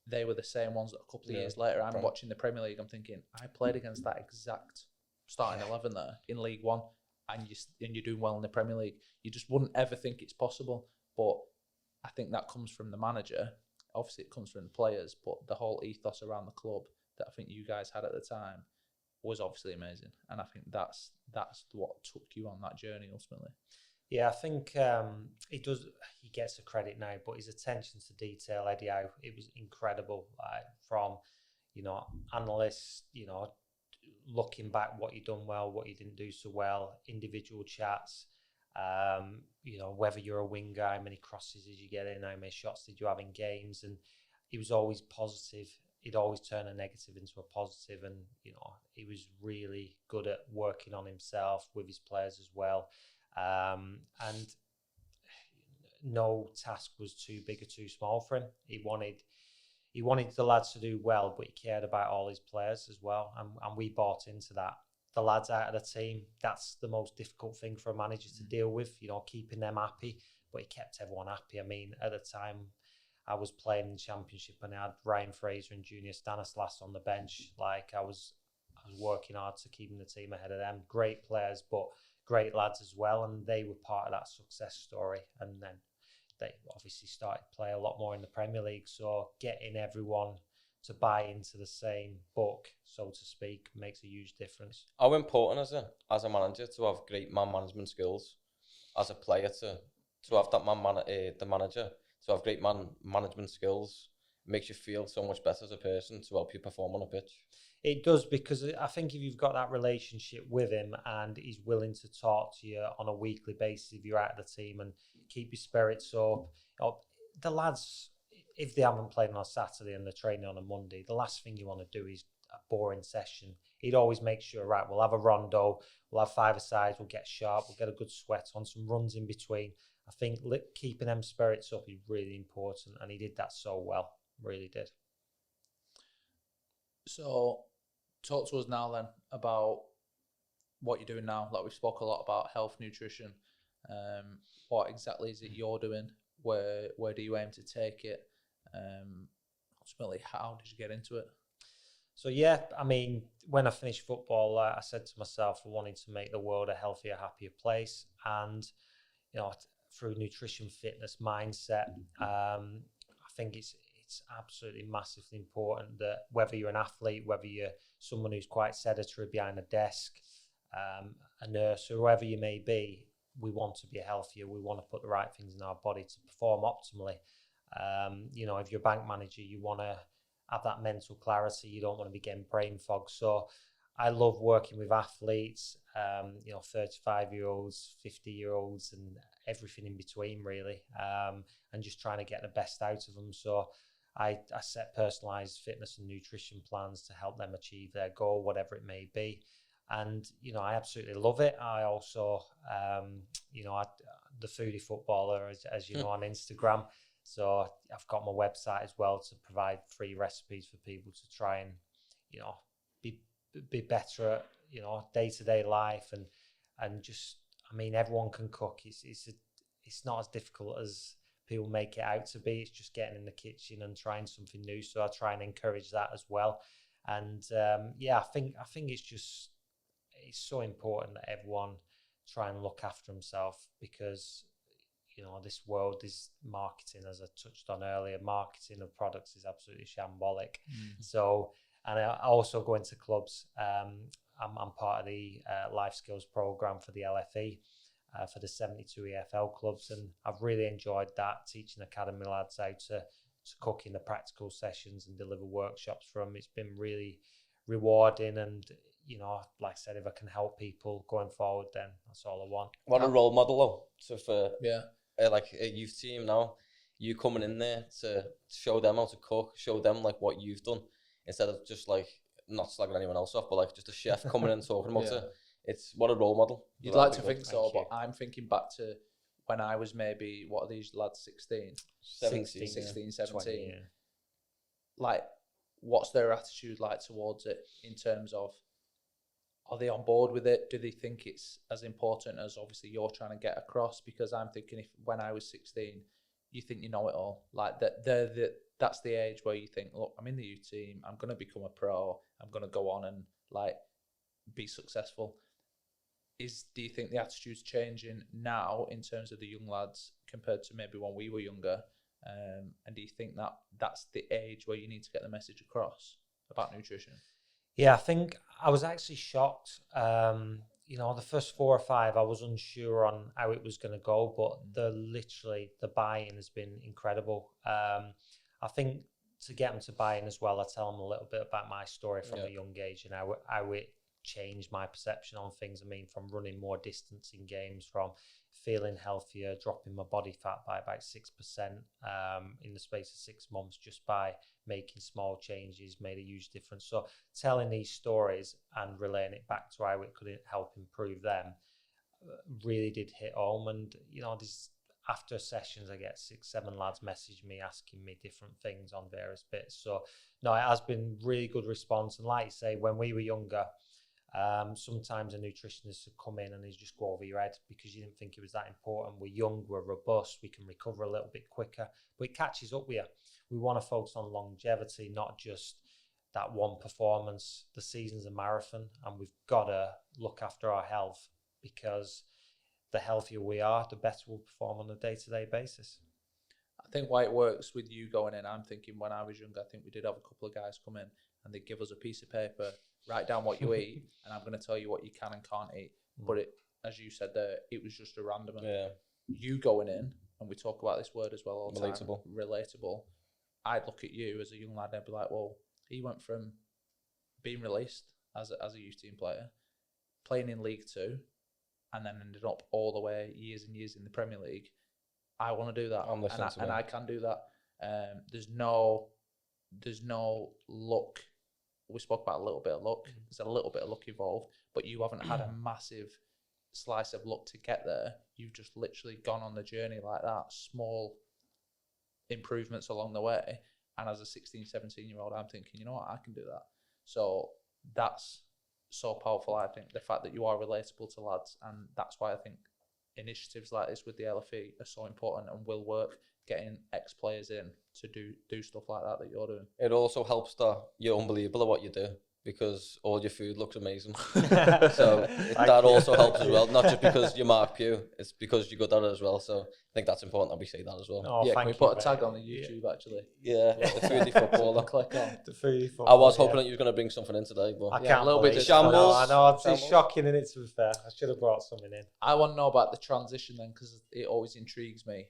they were the same ones that a couple of years later, I'm watching the Premier League, I'm thinking, I played against that exact starting 11 there in League One, and you're doing well in the Premier League. You just wouldn't ever think it's possible. But I think that comes from the manager. Obviously, it comes from the players, but the whole ethos around the club that I think you guys had at the time was obviously amazing. And I think that's what took you on that journey ultimately. Yeah, I think he gets the credit now, but his attention to detail, Eddie Howe, it was incredible. From, analysts, looking back what you done well, what you didn't do so well, individual chats, whether you're a winger, how many crosses did you get in, how many shots did you have in games, and he was always positive. He'd always turn a negative into a positive, and he was really good at working on himself with his players as well. And no task was too big or too small for him. He wanted the lads to do well, but he cared about all his players as well, and we bought into that the lads out of the team. That's the most difficult thing for a manager to deal with, you know, keeping them happy. But he kept everyone happy. I mean, at the time I was playing in the Championship and I had Ryan Fraser and Junior Stanislas on the bench. Like I was working hard to keeping the team ahead of them. Great players, but great lads as well. And they were part of that success story. And then they obviously started to play a lot more in the Premier League. So getting everyone to buy into the same book, so to speak, makes a huge difference. How important is it as a manager to have great man management skills? As a player to have that the manager to have great man management skills makes you feel so much better as a person to help you perform on a pitch. It does, because I think if you've got that relationship with him and he's willing to talk to you on a weekly basis if you're out of the team and keep your spirits up. The lads, if they haven't played on a Saturday and they're training on a Monday, the last thing you want to do is a boring session. He'd always make sure, right, we'll have a rondo, we'll have five-a-sides, we'll get sharp, we'll get a good sweat on, some runs in between. I think keeping them spirits up is really important, and he did that so well, really did. So talk to us now then about what you're doing now. Like, we spoke a lot about health, nutrition. What exactly is it you're doing? Where do you aim to take it? Ultimately, how did you get into it? So yeah, I mean, when I finished football, I said to myself, I wanted to make the world a healthier, happier place. And, you know, through nutrition, fitness, mindset, I think it's absolutely massively important that whether you're an athlete, whether you're someone who's quite sedentary behind a desk, a nurse, or whoever you may be, we want to be healthier. We want to put the right things in our body to perform optimally. You know, if you're a bank manager, you want to have that mental clarity. You don't want to be getting brain fog. So I love working with athletes, you know, 35-year-olds, 50-year-olds, and everything in between, really, and just trying to get the best out of them. So I set personalised fitness and nutrition plans to help them achieve their goal, whatever it may be. And, you know, I absolutely love it. I also, you know, the foodie footballer, as you know, on Instagram. So I've got my website as well to provide free recipes for people to try and, you know, be better at, you know, day-to-day life and just, I mean, everyone can cook. It's not as difficult as people make it out to be. It's just getting in the kitchen and trying something new. So I try and encourage that as well. And yeah, I think it's so important that everyone try and look after himself, because, you know, this world is marketing, as I touched on earlier. Marketing of products is absolutely shambolic. So, and I also go into clubs. I'm part of the life skills program for the LFE, for the 72 EFL clubs, and I've really enjoyed that, teaching academy lads how to cook in the practical sessions and deliver workshops for them. It's been really rewarding, and, you know, like I said, if I can help people going forward, then that's all I want. What a role model, though. So for like a youth team now, you coming in there to show them how to cook, show them like what you've done, instead of just like, not slagging anyone else off, but like just a chef coming in and talking about it. It's what a role model. You'd like to think so, but I'm thinking back to when I was maybe, what are these lads, 16, 17. 20, yeah. Like, what's their attitude like towards it in terms of, are they on board with it? Do they think it's as important as obviously you're trying to get across? Because I'm thinking, if when I was 16, you think you know it all. Like that's the age where you think, look, I'm in the youth team, I'm going to become a pro, I'm going to go on and like be successful. Do you think the attitude's changing now in terms of the young lads compared to maybe when we were younger? And do you think that that's the age where you need to get the message across about nutrition? Yeah, I think I was actually shocked. You know, the first 4 or 5, I was unsure on how it was going to go, but the buy-in has been incredible. I think to get them to buy in as well, I tell them a little bit about my story from a young age and how it changed my perception on things. I mean, from running more distance in games, from feeling healthier, dropping my body fat by about 6% in the space of 6 months, just by making small changes made a huge difference. So telling these stories and relaying it back to how it could help improve them really did hit home. And, you know, after sessions, I get 6-7 lads message me asking me different things on various bits. So no, it has been really good response. And like you say, when we were younger, Sometimes a nutritionist would come in and he'd just go over your head because you didn't think it was that important. We're young, we're robust, we can recover a little bit quicker, but it catches up with you. We want to focus on longevity, not just that one performance. The season's a marathon, and we've got to look after our health, because the healthier we are, the better we'll perform on a day-to-day basis. I think why it works with you going in, I'm thinking when I was younger, I think we did have a couple of guys come in and they'd give us a piece of paper, write down what you eat, and I'm going to tell you what you can and can't eat. But it, as you said there, it was just a random. Yeah. You going in, and we talk about this word as well all the time. Relatable. I'd look at you as a young lad and I'd be like, well, he went from being released as a youth team player, playing in League Two, and then ended up all the way years and years in the Premier League. I want to do that, and I can do that. There's no luck. We spoke about a little bit of luck. There's a little bit of luck involved, but you haven't had a massive slice of luck to get there. You've just literally gone on the journey like that, small improvements along the way. And as a 16, 17-year-old, I'm thinking, you know what, I can do that. So that's so powerful, I think, the fact that you are relatable to lads. And that's why I think initiatives like this with the LFE are so important and will work, getting ex-players in to do stuff like that you're doing. It also helps that you're unbelievable at what you do, because all your food looks amazing. So that also helps as well. Not just because you're Marc Pugh, it's because you're good at it as well. So I think that's important that we say that as well. Oh, yeah, can we put a tag on the YouTube actually? Yeah, the foodie footballer. Click on the foodie footballer. I was hoping that you were going to bring something in today, but I can't. A little bit of shambles. I know, it's shocking, and to be fair, I should have brought something in. I want to know about the transition then, because it always intrigues me.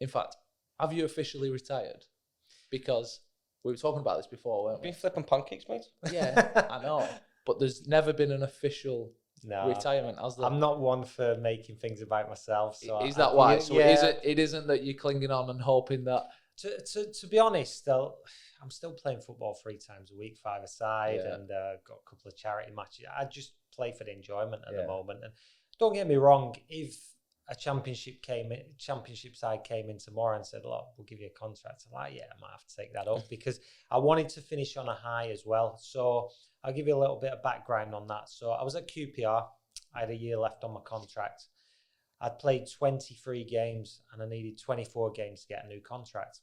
In fact, have you officially retired? Because we were talking about this before, weren't we? Been flipping pancakes, mate. Yeah, I know. But there's never been an official retirement, has there? I'm not one for making things about myself. So is that why? So it isn't that you're clinging on and hoping that... To be honest, I'm still playing football 3 times a week, 5-a-side, and got a couple of charity matches. I just play for the enjoyment at the moment. And don't get me wrong, if a championship side came in tomorrow and said, look, we'll give you a contract, I'm like, yeah, I might have to take that up, because I wanted to finish on a high as well. So I'll give you a little bit of background on that. So I was at QPR. I had a year left on my contract. I'd played 23 games and I needed 24 games to get a new contract.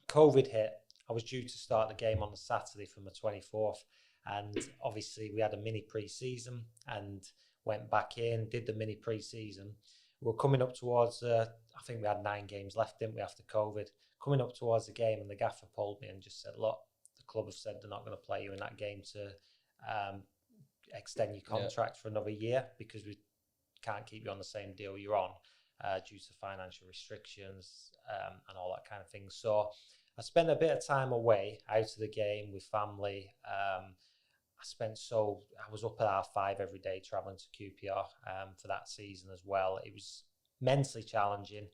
COVID hit. I was due to start the game on the Saturday for my 24th. And obviously we had a mini pre-season and went back in, did the mini pre-season. We're coming up towards, I think we had 9 games left, didn't we, after COVID? Coming up towards the game, and the gaffer pulled me and just said, look, the club have said they're not going to play you in that game to extend your contract for another year, because we can't keep you on the same deal you're on due to financial restrictions and all that kind of thing. So I spent a bit of time away, out of the game, with family. I was up at 5:30 every day travelling to QPR for that season as well. It was mentally challenging,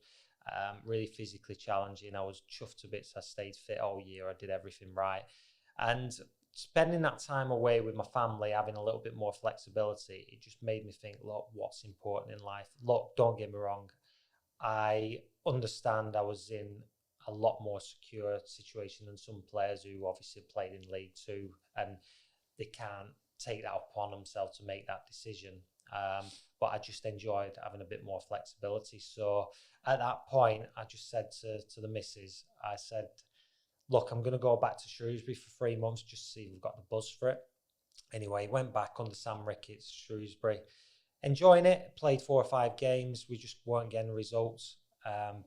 really physically challenging. I was chuffed to bits. I stayed fit all year. I did everything right. And spending that time away with my family, having a little bit more flexibility, it just made me think, look, what's important in life? Look, don't get me wrong. I understand I was in a lot more secure situation than some players who obviously played in League Two, and they can't take that upon themselves to make that decision. But I just enjoyed having a bit more flexibility. So at that point, I just said to the missus, I said, look, I'm going to go back to Shrewsbury for 3 months just to see if we've got the buzz for it. Anyway, went back under Sam Ricketts, Shrewsbury. Enjoying it, played 4 or 5 games. We just weren't getting results.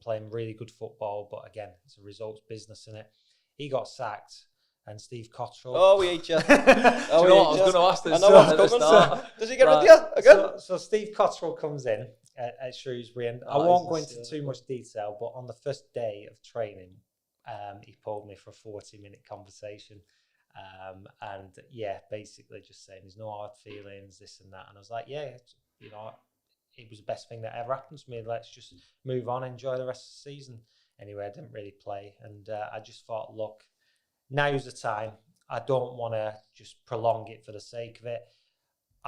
Playing really good football, but again, it's a results business, innit? He got sacked. And Steve Cottrell. Oh, we hate you. Do you know what? I was going to ask this. I know what's coming. Does he get rid of you again? So Steve Cottrell comes in at Shrewsbury, and I won't go into too much detail, but on the first day of training, he pulled me for a 40-minute conversation. And basically just saying there's no hard feelings, this and that. And I was like, yeah, you know, it was the best thing that ever happened to me. Let's just move on, enjoy the rest of the season. Anyway, I didn't really play. And I just thought, look, now's the time. I don't want to just prolong it for the sake of it.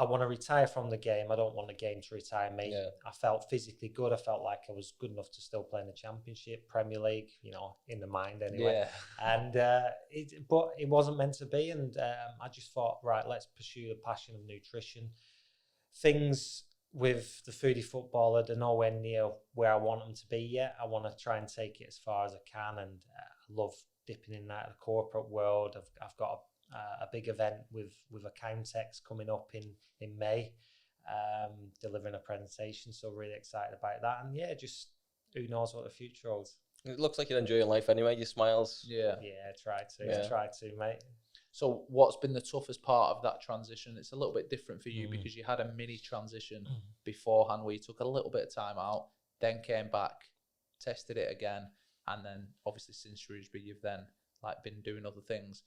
I want to retire from the game. I don't want the game to retire me. Yeah. I felt physically good. I felt like I was good enough to still play in the Championship, Premier League, in the mind anyway. Yeah. And but it wasn't meant to be. And I just thought, right, let's pursue the passion of nutrition. Things with the foodie footballer, they're nowhere near where I want them to be yet. I want to try and take it as far as I can, and I love dipping in that the corporate world. I've got a big event with Accountex coming up in May, delivering a presentation. So really excited about that. And yeah, just who knows what the future holds. It looks like you're enjoying life anyway. Your smiles. Yeah. Yeah, try to, mate. So what's been the toughest part of that transition? It's a little bit different for you because you had a mini transition beforehand where you took a little bit of time out, then came back, tested it again, and then obviously since Shrewsbury you've then been doing other things.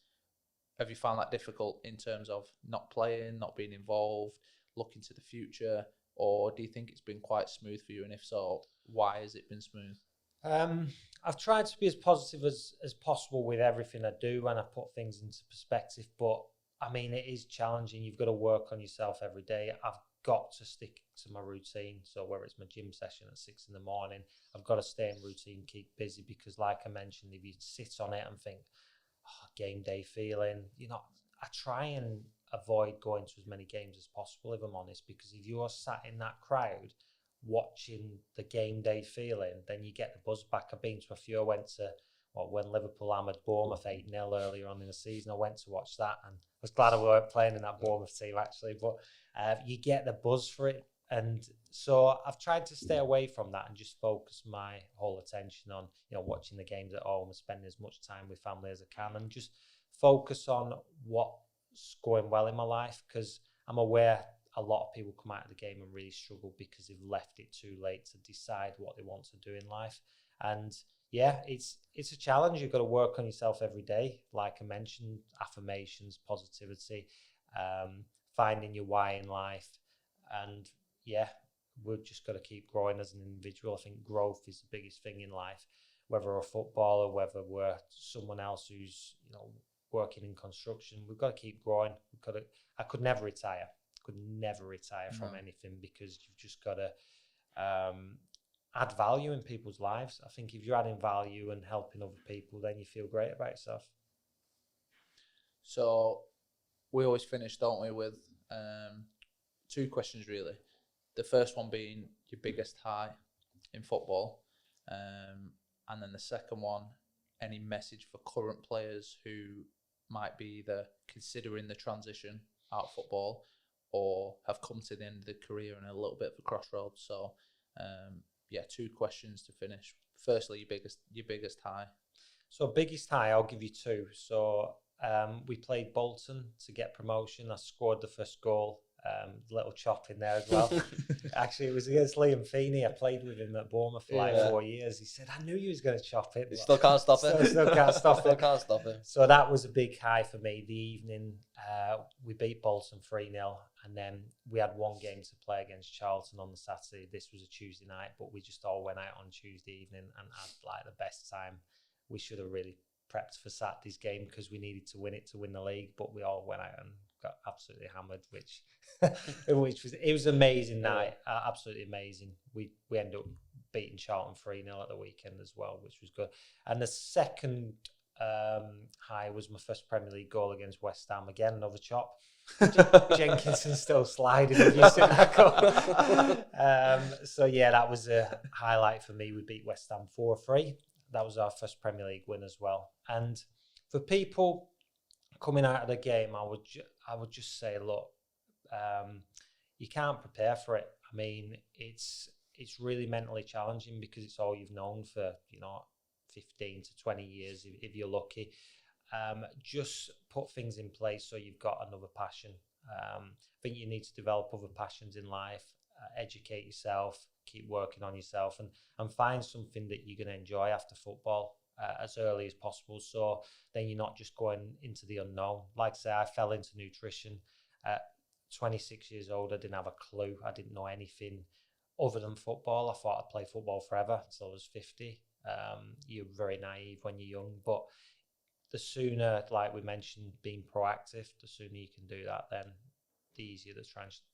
Have you found that difficult in terms of not playing, not being involved, looking to the future, or do you think it's been quite smooth for you? And if so, why has it been smooth? I've tried to be as positive as possible with everything I do when I put things into perspective, but I mean, it is challenging. You've got to work on yourself every day. I've got to stick to my routine. So whether it's my gym session at 6 a.m, I've got to stay in routine, keep busy, because like I mentioned, if you sit on it and think, game day feeling, I try and avoid going to as many games as possible, if I'm honest, because if you're sat in that crowd watching the game day feeling, then you get the buzz back. I've been to a few. I went to when Liverpool hammered Bournemouth 8-0 earlier on in the season. I went to watch that, and I was glad I weren't playing in that Bournemouth team actually, but you get the buzz for it. And so I've tried to stay away from that and just focus my whole attention on watching the games at home and spending as much time with family as I can, and just focus on what's going well in my life, because I'm aware a lot of people come out of the game and really struggle because they've left it too late to decide what they want to do in life. And yeah, it's a challenge. You've got to work on yourself every day. Like I mentioned, affirmations, positivity, finding your why in life. And yeah, we've just got to keep growing as an individual. I think growth is the biggest thing in life, whether we're a footballer, whether we're someone else who's working in construction. We've got to keep growing. I could never retire. From anything, because you've just got to add value in people's lives. I think if you're adding value and helping other people, then you feel great about yourself. So we always finish, don't we, with 2 questions really. The first one being your biggest high in football, and then the second one, any message for current players who might be either considering the transition out of football or have come to the end of their career in a little bit of a crossroads. So, 2 questions to finish. Firstly, your biggest high. So biggest high, I'll give you 2. So we played Bolton to get promotion. I scored the first goal. Little chop in there as well. Actually, it was against Liam Feeney. I played with him at Bournemouth for 4 years. He said, I knew you was going to chop it. Still can't stop it. Still can't stop it. Still can't stop it. So that was a big high for me. The evening, we beat Bolton 3-0, and then we had 1 game to play against Charlton on the Saturday. This was a Tuesday night, but we just all went out on Tuesday evening and had the best time. We should have really prepped for Saturday's game because we needed to win it to win the league, but we all went out and got absolutely hammered, which was an amazing night, absolutely amazing. We ended up beating Charlton 3-0 at the weekend as well, which was good. And the second high was my first Premier League goal against West Ham. Again, another chop. Jenkinson's still sliding. Have you seen that goal? So yeah, that was a highlight for me. We beat West Ham 4-3. That was our first Premier League win as well. And for people coming out of the game, I would just say, look, you can't prepare for it. I mean, it's really mentally challenging because it's all you've known for 15 to 20 years if you're lucky. Just put things in place so you've got another passion. I think you need to develop other passions in life, educate yourself, keep working on yourself, and find something that you're going to enjoy after football as early as possible. So then you're not just going into the unknown. Like I say, I fell into nutrition at 26 years old. I didn't have a clue. I didn't know anything other than football. I thought I'd play football forever until I was 50. You're very naive when you're young, but the sooner, like we mentioned, being proactive, the sooner you can do that, then the easier the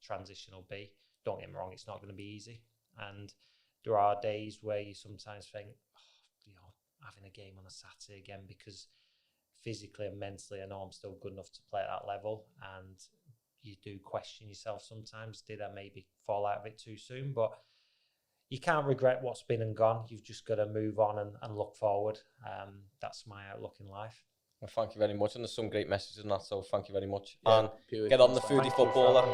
transition will be. Don't get me wrong, it's not going to be easy. And there are days where you sometimes think, having a game on a Saturday again, because physically and mentally I know I'm still good enough to play at that level. And you do question yourself sometimes, did I maybe fall out of it too soon? But you can't regret what's been and gone. You've just got to move on and look forward. That's my outlook in life. Well, thank you very much. And there's some great messages in that, so thank you very much. Yeah, and Pugh, get on the thanks, foodie footballer.